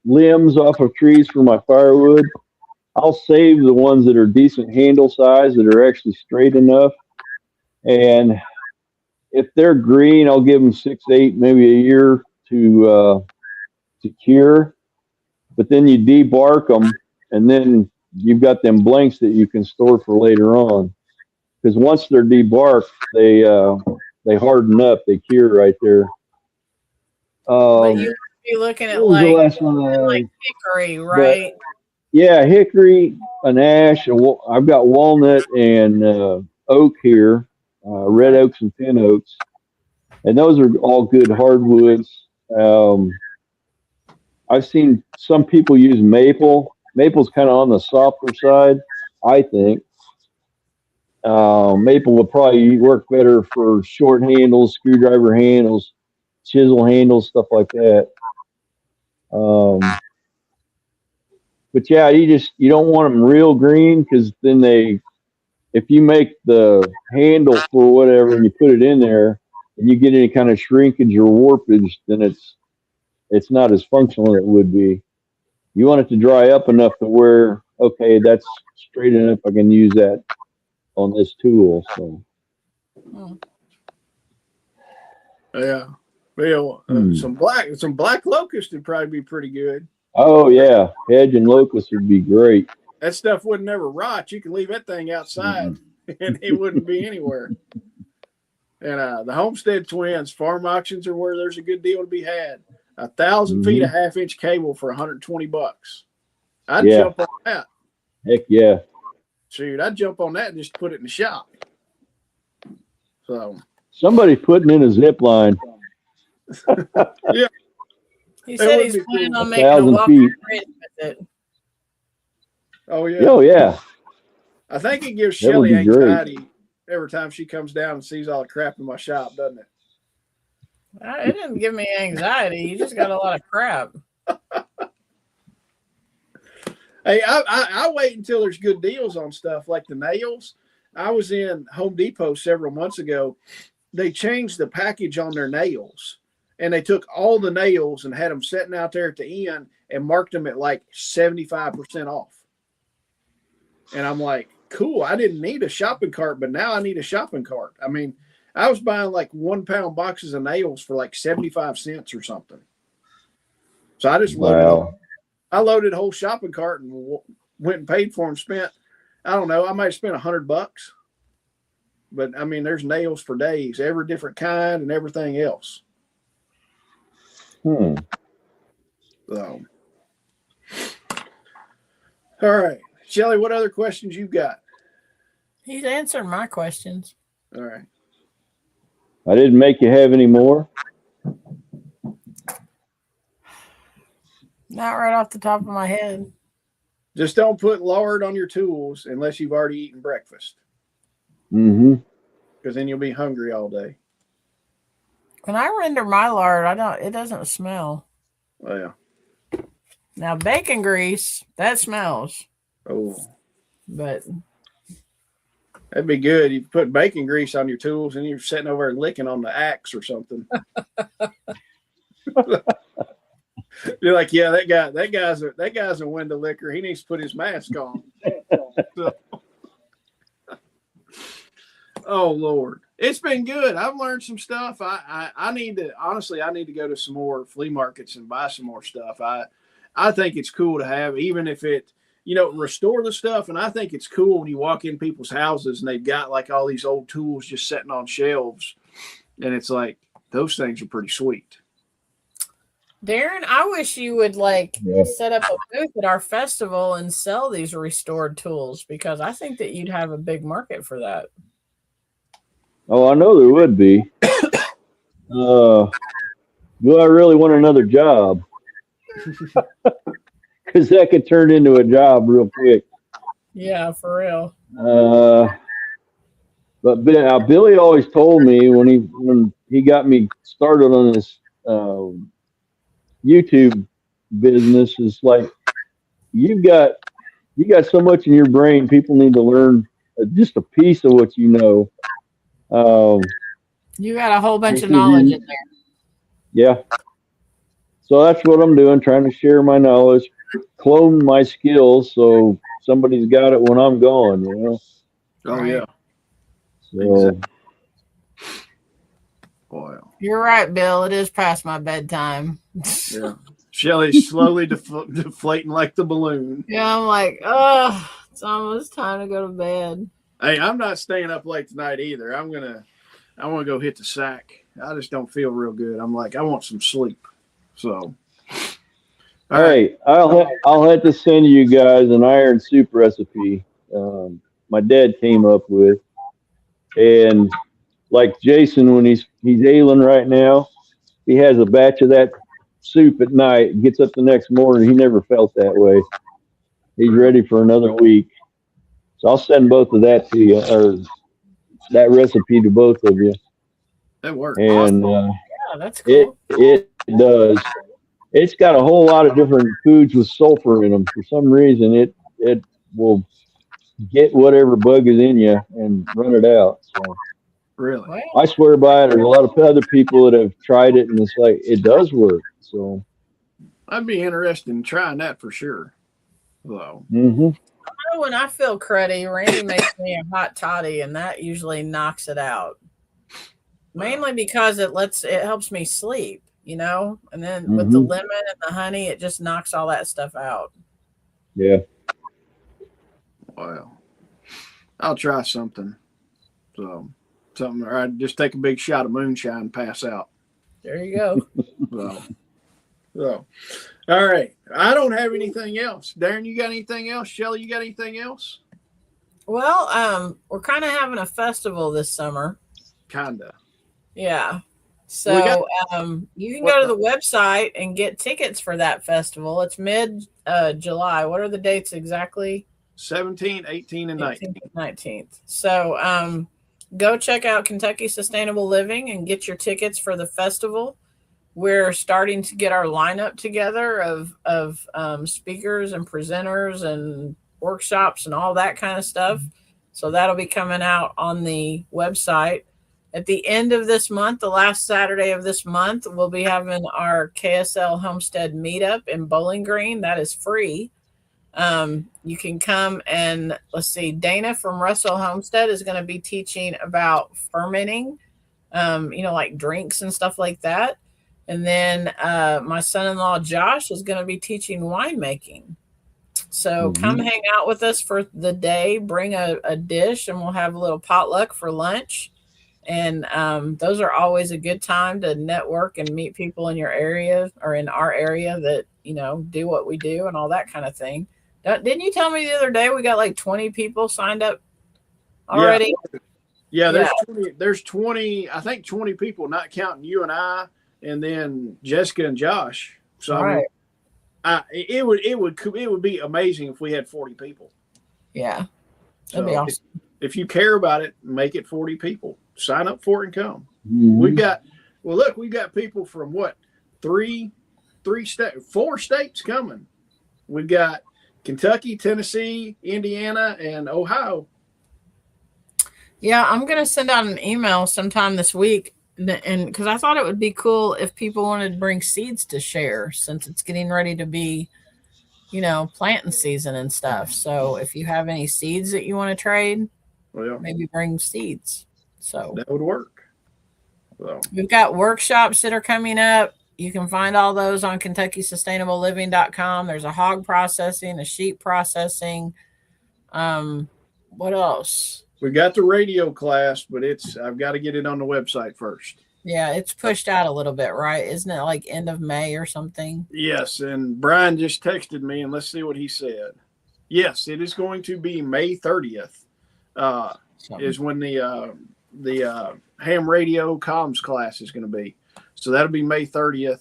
limbs off of trees for my firewood, I'll save the ones that are decent handle size that are actually straight enough. And if they're green, I'll give them 6, 8, maybe a year to cure. But then you debark them, and then you've got them blanks that you can store for later on. Because once they're debarked, they harden up, they cure right there. But you would be looking at like hickory, right? Yeah, hickory, an ash. I've got walnut and oak here, red oaks and pin oaks, and those are all good hardwoods. I've seen some people use maple. Maple's kind of on the softer side, I think. Maple will probably work better for short handles, screwdriver handles, chisel handles, stuff like that. But yeah, you don't want them real green because then if you make the handle for whatever and you put it in there and you get any kind of shrinkage or warpage, then it's not as functional as it would be. You want it to dry up enough to where, okay, that's straight enough. I can use that on this tool. So. Yeah. Well, some black locust would probably be pretty good. Oh yeah, hedge and locust would be great. That stuff would never rot. You can leave that thing outside, and it wouldn't be anywhere. And the Homestead twins farm auctions are where there's a good deal to be had. 1,000 feet of half-inch cable for $120. I'd jump on that. Heck yeah! Shoot, I'd jump on that and just put it in the shop. So somebody's putting in a zip line. Yeah. He said he's planning on making a 1,000 walking feet. bridge with it. Oh yeah. Oh yeah. I think it gives That would Shelly be great. anxiety every time she comes down and sees all the crap in my shop, doesn't it? It didn't give me anxiety. You just got a lot of crap. Hey, I wait until there's good deals on stuff like the nails. I was in Home Depot several months ago. They changed the package on their nails, and they took all the nails and had them sitting out there at the end and marked them at like 75% off. And I'm like, cool, I didn't need a shopping cart, but now I need a shopping cart. I mean, I was buying like 1 pound boxes of nails for like 75 cents or something. So I just loaded a whole shopping cart and went and paid for them. Spent, I don't know, I might have spent $100. But I mean, there's nails for days, every different kind and everything else. So, all right, Shelly, what other questions you got? He's answered my questions. All right. I didn't make you have any more. Not right off the top of my head. Just don't put lard on your tools unless you've already eaten breakfast. Because then you'll be hungry all day. When I render my lard, it doesn't smell. Oh, yeah. Now bacon grease, that smells. Oh. But that'd be good. You put bacon grease on your tools and you're sitting over and licking on the axe or something. You're like, yeah, that guy's a window licker. He needs to put his mask on. So, oh Lord, it's been good. I've learned some stuff. I need to go to some more flea markets and buy some more stuff. I think it's cool to have, even if it, restore the stuff. And I think it's cool when you walk in people's houses and they've got like all these old tools just sitting on shelves, and it's like those things are pretty sweet. Darren, I wish you would set up a booth at our festival and sell these restored tools, because I think that you'd have a big market for that. Oh, I know there would be. Do I really want another job? Because that could turn into a job real quick. Yeah, for real. But Billy always told me when he got me started on this YouTube business is like you got you got so much in your brain. People need to learn just a piece of what you know. Um, You got a whole bunch of because knowledge in there. yeah, so that's what I'm doing, trying to share my knowledge, clone my skills, so somebody's got it when I'm gone. You know, Oh Right. yeah. so Wow. You're right, Bill. It is past my bedtime. Yeah. Shelly's slowly deflating like the balloon. Yeah, I'm like, oh, it's almost time to go to bed. Hey, I'm not staying up late tonight either. I want to go hit the sack. I just don't feel real good. I'm like, I want some sleep. So, all right. hey, I'll have to send you guys an iron soup recipe. My dad came up with, and like Jason, when he's ailing right now, he has a batch of that soup at night. Gets up the next morning, he never felt that way. He's ready for another week. So I'll send both of that to you, or that recipe to both of you. That works. And Yeah, that's it cool. it does. It's got a whole lot of different foods with sulfur in them. For some reason, it will get whatever bug is in you and run it out. So Really? Well, I swear by it. There's a lot of other people that have tried it, and it's like it does work. So. I'd be interested in trying that for sure. So, when I feel cruddy, Randy makes me a hot toddy, and that usually knocks it out. Mainly because it helps me sleep, you know, and then with the lemon and the honey, it just knocks all that stuff out. Yeah. wow. I'll try something. So, something, or I'd just take a big shot of moonshine and pass out. There you go. So, all right. I don't have anything else. Darren, you got anything else? Shelly, you got anything else? Well, we're kind of having a festival this summer. Kinda. Yeah. So you can go to the website and get tickets for that festival. It's mid July. What are the dates exactly? 17th, 18th, and 19th. 19th. So go check out Kentucky Sustainable Living and get your tickets for the festival. We're starting to get our lineup together of speakers and presenters and workshops and all that kind of stuff. So that'll be coming out on the website. At the end of this month, the last Saturday of this month, we'll be having our KSL Homestead meetup in Bowling Green. That is free. You can come and let's see, Dana from Russell Homestead is going to be teaching about fermenting, like drinks and stuff like that. And then my son-in-law, Josh, is going to be teaching winemaking. So come hang out with us for the day, bring a dish, and we'll have a little potluck for lunch. And those are always a good time to network and meet people in your area or in our area that, do what we do and all that kind of thing. Didn't you tell me the other day we got like 20 people signed up already? Yeah, there's 20, I think 20 people, not counting you and I, and then Jessica and Josh. So right. It would be amazing if we had 40 people. Yeah. That'd be awesome. If you care about it, make it 40 people. Sign up for it and come. We've got people from what? 4 states coming. We've got Kentucky, Tennessee, Indiana, and Ohio. Yeah, I'm going to send out an email sometime this week. And because I thought it would be cool if people wanted to bring seeds to share since it's getting ready to be, planting season and stuff. So if you have any seeds that you want to trade, maybe bring seeds. So that would work. So we've got workshops that are coming up. You can find all those on KentuckySustainableLiving.com. There's a hog processing, a sheep processing. What else? We got the radio class, but I've got to get it on the website first. Yeah, it's pushed out a little bit, right? Isn't it like end of May or something? Yes, and Brian just texted me, and let's see what he said. Yes, it is going to be May 30th. Is when the ham radio comms class is going to be. So that'll be May 30th.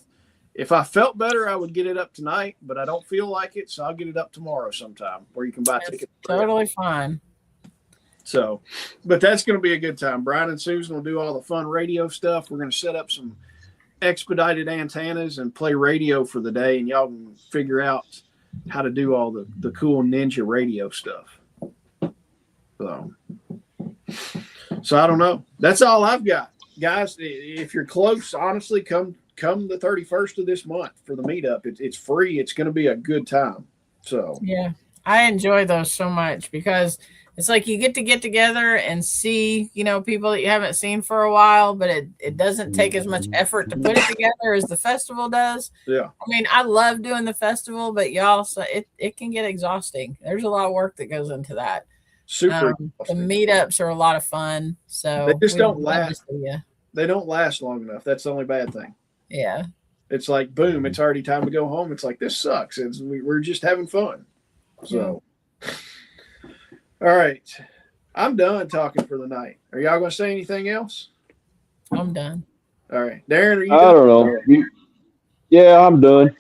If I felt better, I would get it up tonight, but I don't feel like it, so I'll get it up tomorrow sometime where you can buy tickets. Totally fine. So, but that's going to be a good time. Brian and Susan will do all the fun radio stuff. We're going to set up some expedited antennas and play radio for the day, and y'all can figure out how to do all the cool ninja radio stuff. So I don't know. That's all I've got. Guys, if you're close, honestly, come the 31st of this month for the meetup. It's free. It's going to be a good time. So yeah, I enjoy those so much because it's like you get together and see, people that you haven't seen for a while, but it doesn't take as much effort to put it together as the festival does. Yeah. I mean, I love doing the festival, but y'all, it can get exhausting. There's a lot of work that goes into that. Super. The meetups are a lot of fun. So they just don't last. They don't last long enough. That's the only bad thing. Yeah. It's like, boom, it's already time to go home. It's like, this sucks. We're just having fun. So, All right. I'm done talking for the night. Are y'all going to say anything else? I'm done. All right. Darren, are you I done? don't know. Yeah, I'm done.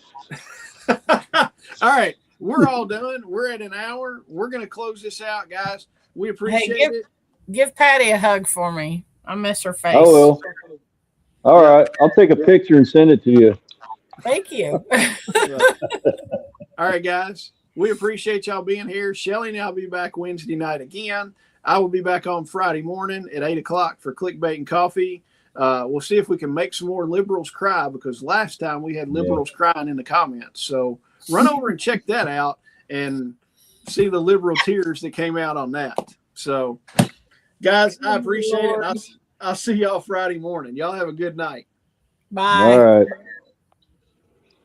All right. We're all done. We're at an hour. We're going to close this out, guys. We appreciate it. Give Patty a hug for me. I miss her face. I will. All right. I'll take a picture and send it to you. Thank you. All right, guys. We appreciate y'all being here. Shelly and I'll be back Wednesday night again. I will be back on Friday morning at 8 o'clock for Clickbait and Coffee. We'll see if we can make some more liberals cry, because last time we had liberals crying in the comments. So run over and check that out and see the liberal tears that came out on that. So, guys, I appreciate it. I'll see y'all Friday morning. Y'all have a good night. Bye. All right.